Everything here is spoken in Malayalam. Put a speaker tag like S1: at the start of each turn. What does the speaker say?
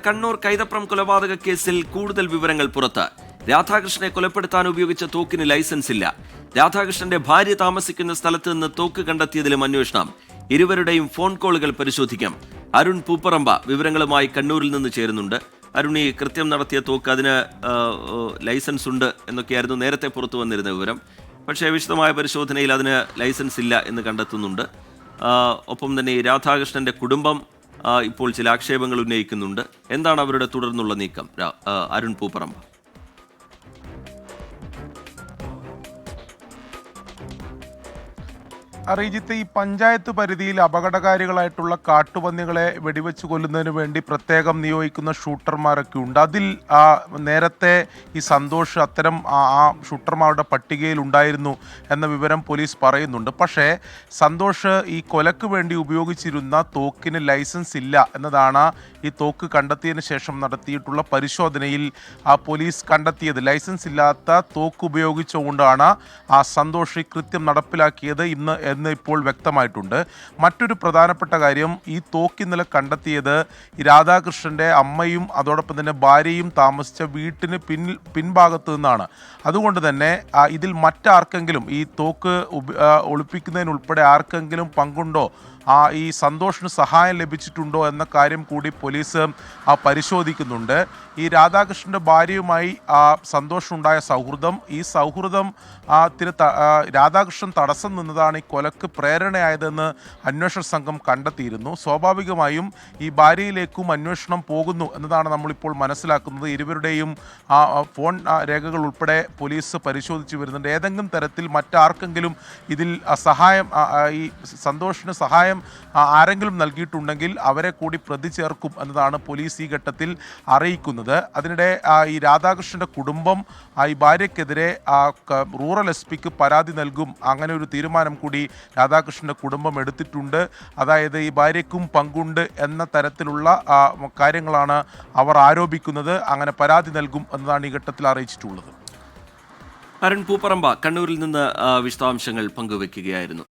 S1: കണ്ണൂർ കൈതപ്രം കൊലപാതക കേസിൽ കൂടുതൽ വിവരങ്ങൾ പുറത്ത്. രാധാകൃഷ്ണനെ കൊലപ്പെടുത്താൻ ഉപയോഗിച്ച തോക്കിന് ലൈസൻസ് ഇല്ല. രാധാകൃഷ്ണന്റെ ഭാര്യ താമസിക്കുന്ന സ്ഥലത്ത് നിന്ന് തോക്ക് കണ്ടെത്തിയതിലും അന്വേഷണം. ഇരുവരുടെയും ഫോൺ കോളുകൾ പരിശോധിക്കാം. അരുൺ പൂപ്പറമ്പ വിവരങ്ങളുമായി കണ്ണൂരിൽ നിന്ന് ചേരുന്നുണ്ട്. അരുൺ, ഈ കൃത്യം നടത്തിയ തോക്ക് അതിന് ലൈസൻസ് ഉണ്ട് എന്നൊക്കെയായിരുന്നു നേരത്തെ പുറത്തു വന്നിരുന്ന വിവരം. പക്ഷേ വിശദമായ പരിശോധനയിൽ അതിന് ലൈസൻസ് ഇല്ല എന്ന് കണ്ടെത്തുന്നുണ്ട്. ഒപ്പം തന്നെ ഈ രാധാകൃഷ്ണന്റെ കുടുംബം ഇപ്പോൾ ചില ആക്ഷേപങ്ങൾ ഉന്നയിക്കുന്നുണ്ട്. എന്താണ് അവരുടെ തുടർന്നുള്ള നീക്കം? അരുൺ പൂപ്പറമ്പ.
S2: റീജിത്ത്, ഈ പഞ്ചായത്ത് പരിധിയിൽ അപകടകാരികളായിട്ടുള്ള കാട്ടുപന്നികളെ വെടിവെച്ച് കൊല്ലുന്നതിന് വേണ്ടി പ്രത്യേകം നിയോഗിക്കുന്ന ഷൂട്ടർമാരൊക്കെ ഉണ്ട്. അതിൽ നേരത്തെ ഈ സന്തോഷ് അത്തരം ആ ഷൂട്ടർമാരുടെ പട്ടികയിൽ ഉണ്ടായിരുന്നു എന്ന വിവരം പോലീസ് പറയുന്നുണ്ട്. പക്ഷേ സന്തോഷ് ഈ കൊലക്ക് വേണ്ടി ഉപയോഗിച്ചിരുന്ന തോക്കിന് ലൈസൻസ് ഇല്ല എന്നതാണ് ഈ തോക്ക് കണ്ടെത്തിയതിന് ശേഷം നടത്തിയിട്ടുള്ള പരിശോധനയിൽ പോലീസ് കണ്ടെത്തിയത്. ലൈസൻസ് ഇല്ലാത്ത തോക്ക് ഉപയോഗിച്ചുകൊണ്ടാണ് സന്തോഷ് ഈ കൃത്യം നടപ്പിലാക്കിയത് എന്ന് ഇപ്പോൾ വ്യക്തമായിട്ടുണ്ട്. മറ്റൊരു പ്രധാനപ്പെട്ട കാര്യം, ഈ തോക്ക് ഇന്നലെ കണ്ടെത്തിയത് ഈ രാധാകൃഷ്ണന്റെ അമ്മയും അതോടൊപ്പം തന്നെ ഭാര്യയും താമസിച്ച വീട്ടിന് പിൻഭാഗത്ത് നിന്നാണ്. അതുകൊണ്ട് തന്നെ ഇതിൽ മറ്റാർക്കെങ്കിലും ഈ തോക്ക് ഒളിപ്പിക്കുന്നതിനുൾപ്പെടെ ആർക്കെങ്കിലും പങ്കുണ്ടോ, ഈ സന്തോഷിന് സഹായം ലഭിച്ചിട്ടുണ്ടോ എന്ന കാര്യം കൂടി പോലീസ് പരിശോധിക്കുന്നുണ്ട്. ഈ രാധാകൃഷ്ണന്റെ ഭാര്യയുമായി സന്തോഷിനുണ്ടായ സൗഹൃദം, ഈ സൗഹൃദം രാധാകൃഷ്ണൻ തടസ്സം നിന്നതാണ് ഈ കൊലക്ക് പ്രേരണയായതെന്ന് അന്വേഷണ സംഘം കണ്ടെത്തിയിരുന്നു. സ്വാഭാവികമായും ഈ ഭാര്യയിലേക്കും അന്വേഷണം പോകുന്നു എന്നതാണ് നമ്മളിപ്പോൾ മനസ്സിലാക്കുന്നത്. ഇരുവരുടെയും ഫോൺ രേഖകൾ ഉൾപ്പെടെ പോലീസ് പരിശോധിച്ച് വരുന്നുണ്ട്. ഏതെങ്കിലും തരത്തിൽ മറ്റാർക്കെങ്കിലും ഇതിൽ സഹായം, ഈ സന്തോഷിന് സഹായം ആരെങ്കിലും നൽകിയിട്ടുണ്ടെങ്കിൽ അവരെ കൂടി പ്രതി ചേർക്കും എന്നതാണ് പോലീസ് ഈ ഘട്ടത്തിൽ അറിയിക്കുന്നത്. അതിനിടെ ഈ രാധാകൃഷ്ണന്റെ കുടുംബം ഈ ഭാര്യയ്ക്കെതിരെ റൂറൽ SP-ക്ക് പരാതി നൽകും, അങ്ങനെ ഒരു തീരുമാനം കൂടി രാധാകൃഷ്ണന്റെ കുടുംബം എടുത്തിട്ടുണ്ട്. അതായത് ഈ ഭാര്യയ്ക്കും പങ്കുണ്ട് എന്ന തരത്തിലുള്ള കാര്യങ്ങളാണ് അവർ ആരോപിക്കുന്നത്. അങ്ങനെ പരാതി നൽകും എന്നതാണ് ഈ ഘട്ടത്തിൽ അറിയിച്ചിട്ടുള്ളത്.
S1: അരുൺ പൂപ്പറമ്പ കണ്ണൂരിൽ നിന്ന് വിശദാംശങ്ങൾ പങ്കുവെക്കുകയായിരുന്നു.